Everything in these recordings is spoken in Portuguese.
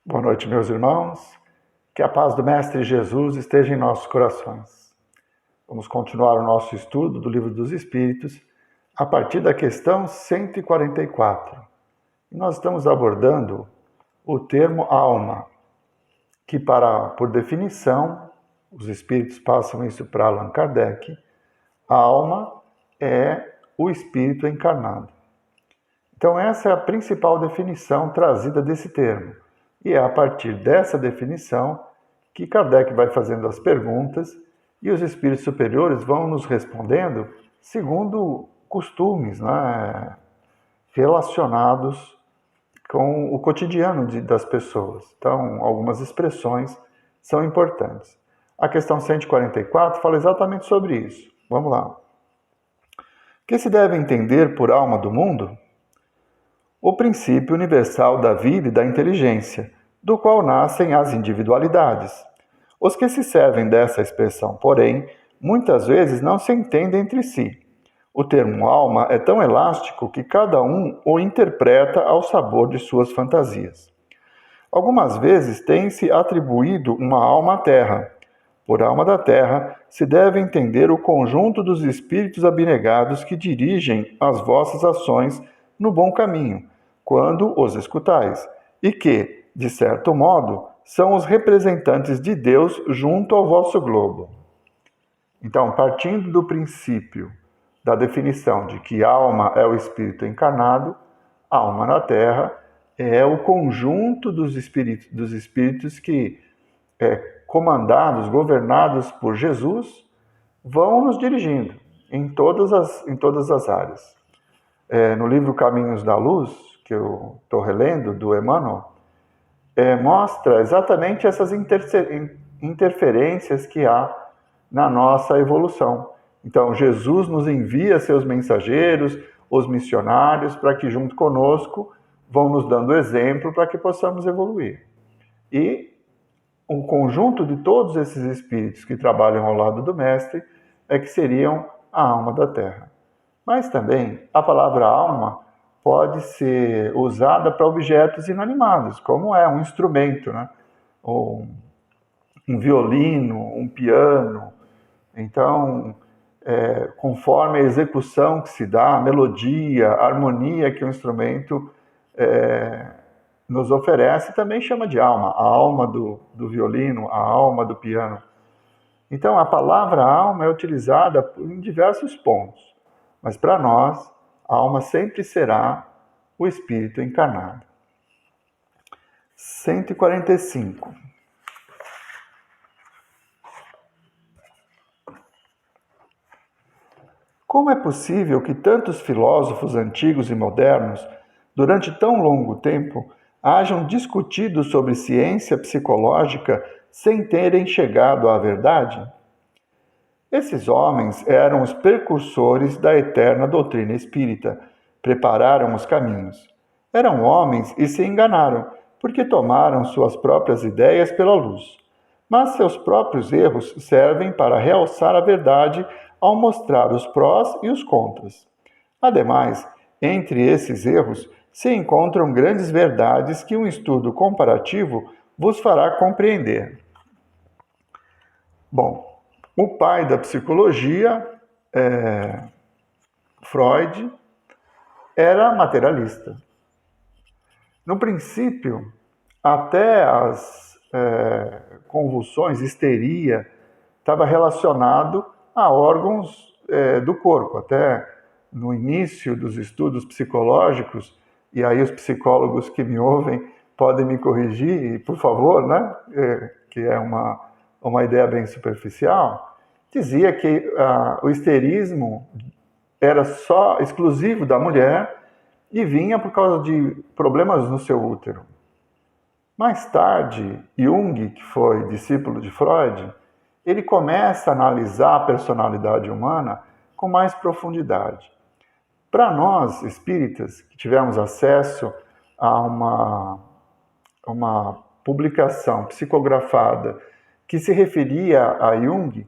Boa noite, meus irmãos. Que a paz do Mestre Jesus esteja em nossos corações. Vamos continuar o nosso estudo do Livro dos Espíritos a partir da questão 144. E nós estamos abordando o termo alma, que por definição, os Espíritos passam isso para Allan Kardec, a alma é o espírito encarnado. Então essa é a principal definição trazida desse termo. E é a partir dessa definição que Kardec vai fazendo as perguntas e os espíritos superiores vão nos respondendo segundo costumes, relacionados com o cotidiano das pessoas. Então, algumas expressões são importantes. A questão 144 fala exatamente sobre isso. Vamos lá. O que se deve entender por alma do mundo? O princípio universal da vida e da inteligência, do qual nascem as individualidades. Os que se servem dessa expressão, porém, muitas vezes não se entendem entre si. O termo alma é tão elástico que cada um o interpreta ao sabor de suas fantasias. Algumas vezes tem-se atribuído uma alma à terra. Por alma da terra se deve entender o conjunto dos espíritos abnegados que dirigem as vossas ações no bom caminho, quando os escutais, e que, de certo modo, são os representantes de Deus junto ao vosso globo. Então, partindo do princípio da definição de que alma é o espírito encarnado, alma na Terra é o conjunto dos espíritos que, comandados, governados por Jesus, vão nos dirigindo em todas as áreas. No livro Caminhos da Luz, que eu estou relendo, do Emmanuel, mostra exatamente essas interferências que há na nossa evolução. Então, Jesus nos envia seus mensageiros, os missionários, para que junto conosco vão nos dando exemplo para que possamos evoluir. E o conjunto de todos esses espíritos que trabalham ao lado do Mestre é que seriam a alma da Terra. Mas também a palavra alma pode ser usada para objetos inanimados, como é um instrumento, ou um violino, um piano. Então, conforme a execução que se dá, a melodia, a harmonia que o instrumento nos oferece, também chama de alma. A alma do violino, a alma do piano. Então, a palavra alma é utilizada em diversos pontos. Mas para nós, a alma sempre será o espírito encarnado. 145. Como é possível que tantos filósofos antigos e modernos, durante tão longo tempo, hajam discutido sobre ciência psicológica sem terem chegado à verdade? Esses homens eram os precursores da eterna doutrina espírita, prepararam os caminhos. Eram homens e se enganaram, porque tomaram suas próprias ideias pela luz. Mas seus próprios erros servem para realçar a verdade ao mostrar os prós e os contras. Ademais, entre esses erros se encontram grandes verdades que um estudo comparativo vos fará compreender. Bom, o pai da psicologia, Freud, era materialista. No princípio, até as convulsões, histeria, estava relacionado a órgãos do corpo. Até no início dos estudos psicológicos, e aí os psicólogos que me ouvem podem me corrigir, por favor, que é uma ideia bem superficial, dizia que o histerismo era só exclusivo da mulher e vinha por causa de problemas no seu útero. Mais tarde, Jung, que foi discípulo de Freud, ele começa a analisar a personalidade humana com mais profundidade. Para nós, espíritas, que tivemos acesso a uma publicação psicografada que se referia a Jung,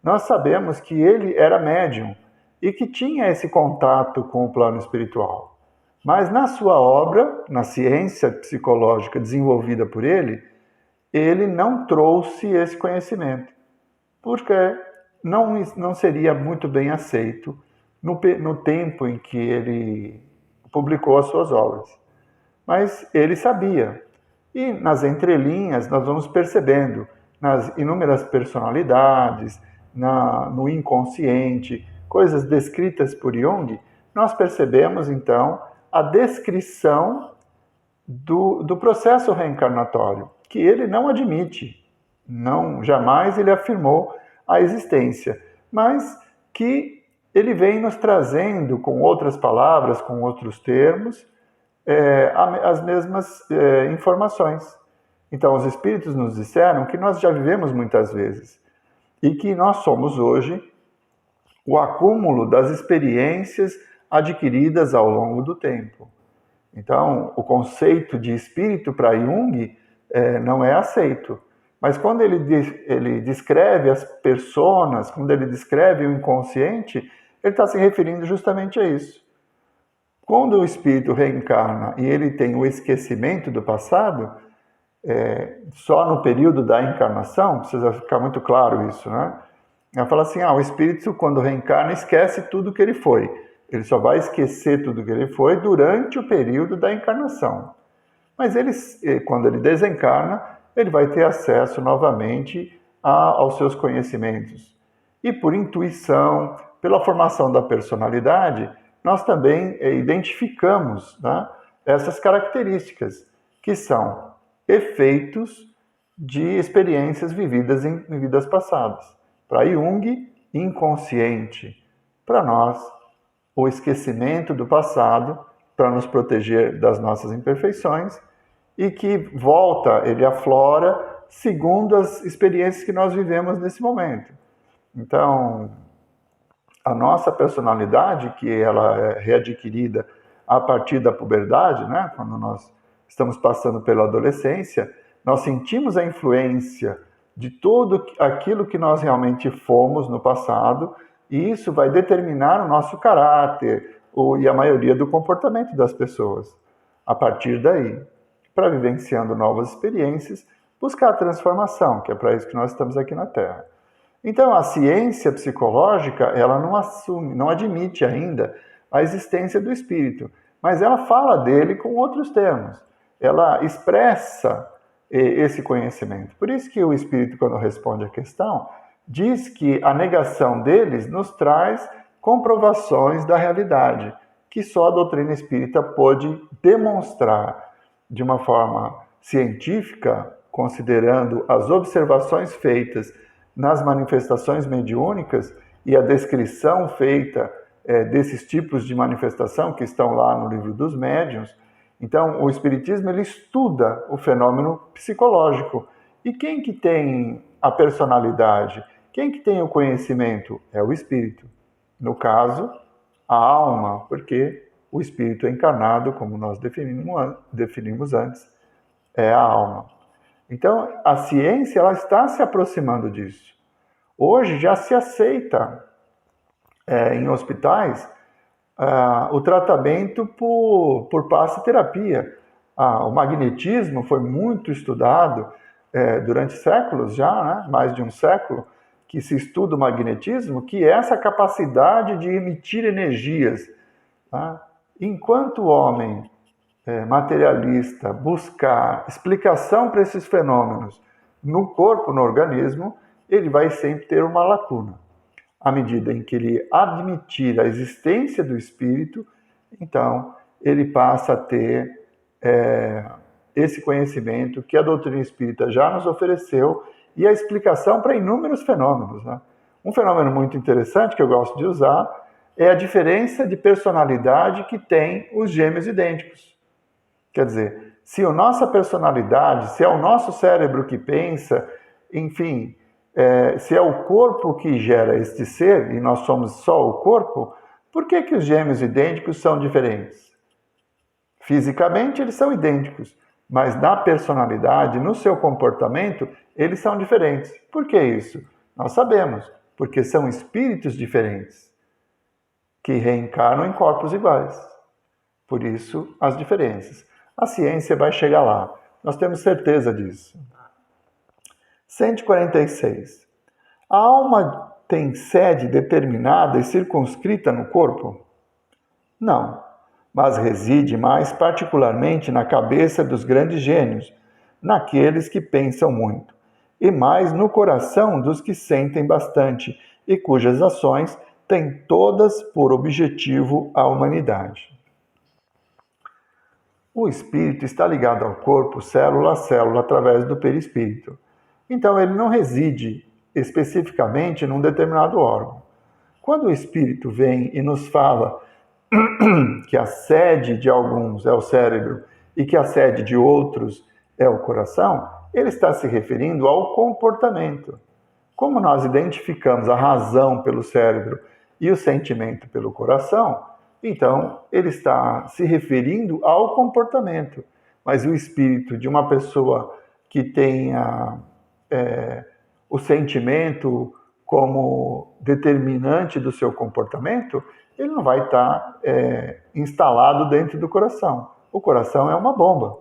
nós sabemos que ele era médium e que tinha esse contato com o plano espiritual. Mas na sua obra, na ciência psicológica desenvolvida por ele não trouxe esse conhecimento, porque não seria muito bem aceito no tempo em que ele publicou as suas obras. Mas ele sabia. E nas entrelinhas nós vamos percebendo, nas inúmeras personalidades, no inconsciente, coisas descritas por Jung, nós percebemos então a descrição do processo reencarnatório, que ele não admite, jamais ele afirmou a existência, mas que ele vem nos trazendo, com outras palavras, com outros termos, as mesmas informações. Então, os espíritos nos disseram que nós já vivemos muitas vezes e que nós somos hoje o acúmulo das experiências adquiridas ao longo do tempo. Então, o conceito de espírito para Jung não é aceito. Mas quando ele descreve as personas, quando ele descreve o inconsciente, ele está se referindo justamente a isso. Quando o espírito reencarna e ele tem o esquecimento do passado, só no período da encarnação, precisa ficar muito claro isso, né? Ela fala assim, o espírito quando reencarna esquece tudo que ele foi. Ele só vai esquecer tudo que ele foi durante o período da encarnação. Mas quando ele desencarna, ele vai ter acesso novamente aos seus conhecimentos. E por intuição, pela formação da personalidade, nós também identificamos, né, essas características, que são efeitos de experiências vividas em vidas passadas. Para Jung, inconsciente. Para nós, o esquecimento do passado, para nos proteger das nossas imperfeições, e que ele aflora segundo as experiências que nós vivemos nesse momento. Então, a nossa personalidade, que ela é readquirida a partir da puberdade, né? Quando nós estamos passando pela adolescência, nós sentimos a influência de tudo aquilo que nós realmente fomos no passado, e isso vai determinar o nosso caráter e a maioria do comportamento das pessoas. A partir daí, para vivenciando novas experiências, buscar a transformação, que é para isso que nós estamos aqui na Terra. Então, a ciência psicológica, ela não admite ainda a existência do espírito, mas ela fala dele com outros termos. Ela expressa esse conhecimento. Por isso que o espírito, quando responde à questão, diz que a negação deles nos traz comprovações da realidade, que só a doutrina espírita pôde demonstrar de uma forma científica, considerando as observações feitas nas manifestações mediúnicas e a descrição feita desses tipos de manifestação que estão lá no livro dos médiuns. Então, o Espiritismo ele estuda o fenômeno psicológico. E quem que tem a personalidade? Quem que tem o conhecimento? É o espírito. No caso, a alma, porque o espírito encarnado, como nós definimos antes, é a alma. Então, a ciência ela está se aproximando disso. Hoje já se aceita em hospitais o tratamento por passe-terapia. O magnetismo foi muito estudado durante séculos já, né? Mais de um século, que se estuda o magnetismo, que é essa capacidade de emitir energias. Tá? Enquanto o homem materialista buscar explicação para esses fenômenos no corpo, no organismo, ele vai sempre ter uma lacuna. À medida em que ele admitir a existência do espírito, então ele passa a ter esse conhecimento que a doutrina espírita já nos ofereceu e a explicação para inúmeros fenômenos. Né? Um fenômeno muito interessante que eu gosto de usar é a diferença de personalidade que tem os gêmeos idênticos. Quer dizer, se a nossa personalidade, se é o nosso cérebro que pensa, enfim, se é o corpo que gera este ser, e nós somos só o corpo, por que os gêmeos idênticos são diferentes? Fisicamente eles são idênticos, mas na personalidade, no seu comportamento, eles são diferentes. Por que isso? Nós sabemos, porque são espíritos diferentes, que reencarnam em corpos iguais. Por isso, as diferenças. A ciência vai chegar lá. Nós temos certeza disso. 146. A alma tem sede determinada e circunscrita no corpo? Não, mas reside mais particularmente na cabeça dos grandes gênios, naqueles que pensam muito, e mais no coração dos que sentem bastante e cujas ações têm todas por objetivo a humanidade. O espírito está ligado ao corpo, célula a célula, através do perispírito. Então, ele não reside especificamente num determinado órgão. Quando o espírito vem e nos fala que a sede de alguns é o cérebro e que a sede de outros é o coração, ele está se referindo ao comportamento. Como nós identificamos a razão pelo cérebro e o sentimento pelo coração, então ele está se referindo ao comportamento. Mas o espírito de uma pessoa que tenha o sentimento como determinante do seu comportamento, ele não vai estar instalado dentro do coração. O coração é uma bomba.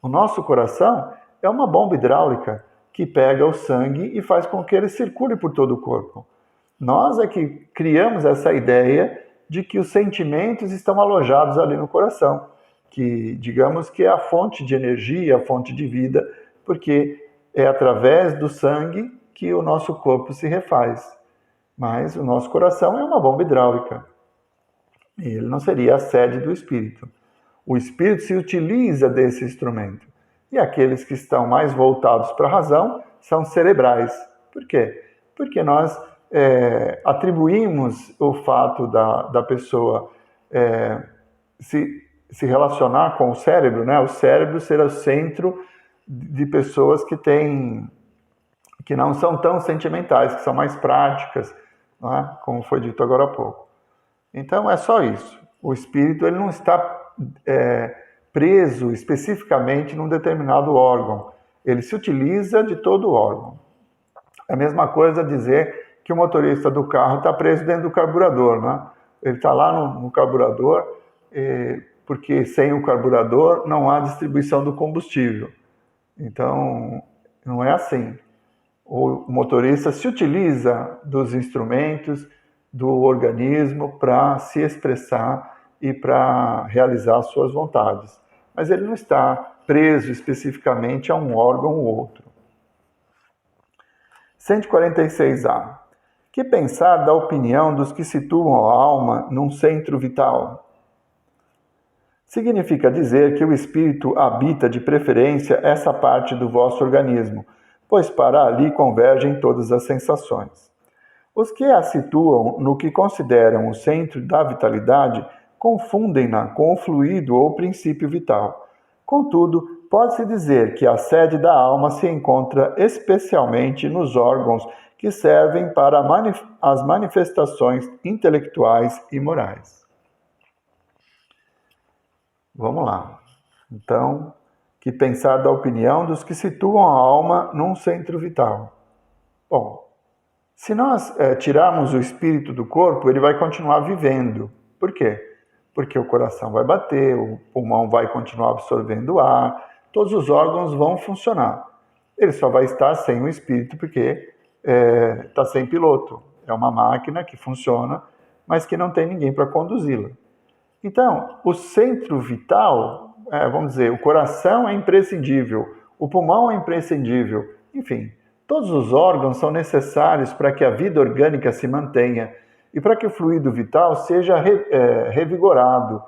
O nosso coração é uma bomba hidráulica que pega o sangue e faz com que ele circule por todo o corpo. Nós é que criamos essa ideia de que os sentimentos estão alojados ali no coração, que digamos que é a fonte de energia, a fonte de vida, porque é através do sangue que o nosso corpo se refaz. Mas o nosso coração é uma bomba hidráulica. Ele não seria a sede do espírito. O espírito se utiliza desse instrumento. E aqueles que estão mais voltados para a razão são cerebrais. Por quê? Porque nós atribuímos o fato da pessoa se relacionar com o cérebro, né? O cérebro ser o centro de pessoas que não são tão sentimentais, que são mais práticas, né? Como foi dito agora há pouco. Então é só isso. O espírito ele não está preso especificamente num determinado órgão. Ele se utiliza de todo o órgão. É a mesma coisa dizer que o motorista do carro está preso dentro do carburador, né? Ele está lá no carburador, porque sem o carburador não há distribuição do combustível. Então, não é assim. O motorista se utiliza dos instrumentos, do organismo para se expressar e para realizar suas vontades. Mas ele não está preso especificamente a um órgão ou outro. 146A. Que pensar da opinião dos que situam a alma num centro vital? Significa dizer que o espírito habita de preferência essa parte do vosso organismo, pois para ali convergem todas as sensações. Os que a situam no que consideram o centro da vitalidade confundem-na com o fluido ou princípio vital. Contudo, pode-se dizer que a sede da alma se encontra especialmente nos órgãos que servem para as manifestações intelectuais e morais. Vamos lá. Então, que pensar da opinião dos que situam a alma num centro vital? Bom, se nós tirarmos o espírito do corpo, ele vai continuar vivendo. Por quê? Porque o coração vai bater, o pulmão vai continuar absorvendo ar, todos os órgãos vão funcionar. Ele só vai estar sem o espírito porque está sem piloto. É uma máquina que funciona, mas que não tem ninguém para conduzi-la. Então, o centro vital, vamos dizer, o coração é imprescindível, o pulmão é imprescindível, enfim, todos os órgãos são necessários para que a vida orgânica se mantenha e para que o fluido vital seja revigorado,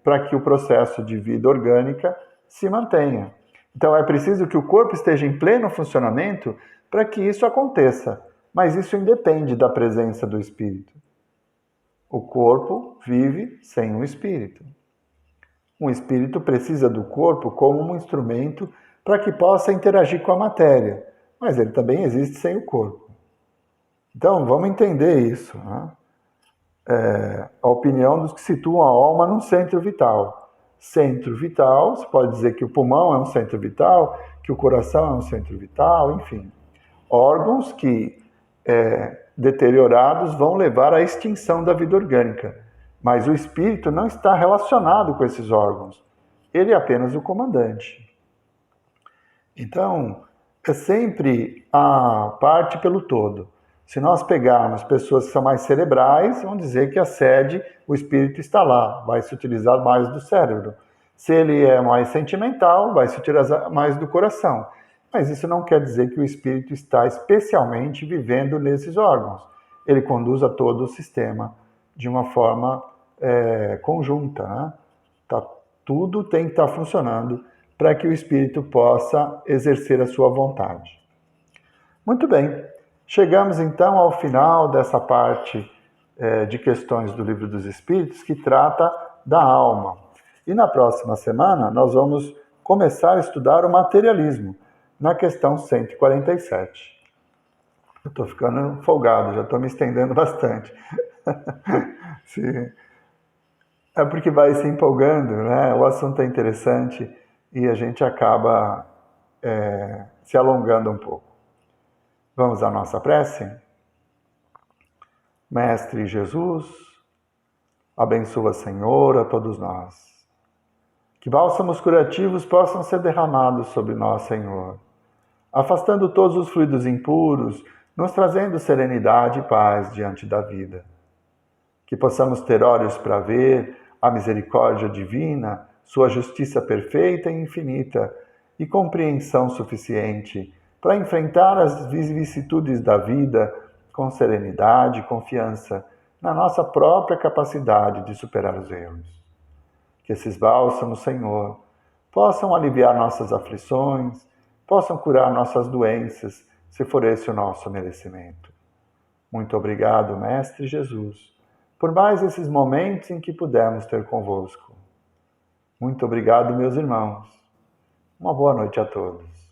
para que o processo de vida orgânica se mantenha. Então, é preciso que o corpo esteja em pleno funcionamento para que isso aconteça, mas isso independe da presença do espírito. O corpo vive sem o espírito. O espírito precisa do corpo como um instrumento para que possa interagir com a matéria, mas ele também existe sem o corpo. Então, vamos entender isso, né? A opinião dos que situam a alma num centro vital. Centro vital, você pode dizer que o pulmão é um centro vital, que o coração é um centro vital, enfim. Órgãos que, deteriorados, vão levar à extinção da vida orgânica. Mas o espírito não está relacionado com esses órgãos. Ele é apenas o comandante. Então, é sempre a parte pelo todo. Se nós pegarmos pessoas que são mais cerebrais, vão dizer que a sede, o espírito está lá, vai se utilizar mais do cérebro. Se ele é mais sentimental, vai se utilizar mais do coração. Mas isso não quer dizer que o espírito está especialmente vivendo nesses órgãos. Ele conduz a todo o sistema de uma forma conjunta, né? Tudo tem que estar funcionando para que o espírito possa exercer a sua vontade. Muito bem, chegamos então ao final dessa parte de questões do Livro dos Espíritos que trata da alma. E na próxima semana nós vamos começar a estudar o materialismo, na questão 147. Eu estou ficando folgado, já estou me estendendo bastante. É porque vai se empolgando, né? O assunto é interessante e a gente acaba se alongando um pouco. Vamos à nossa prece? Mestre Jesus, abençoa, Senhor, a todos nós. Que bálsamos curativos possam ser derramados sobre nós, Senhor, afastando todos os fluidos impuros, nos trazendo serenidade e paz diante da vida. Que possamos ter olhos para ver a misericórdia divina, sua justiça perfeita e infinita, e compreensão suficiente para enfrentar as vicissitudes da vida com serenidade e confiança na nossa própria capacidade de superar os erros. Que esses bálsamos, Senhor, possam aliviar nossas aflições, possam curar nossas doenças, se for esse o nosso merecimento. Muito obrigado, Mestre Jesus, por mais esses momentos em que pudemos ter convosco. Muito obrigado, meus irmãos. Uma boa noite a todos.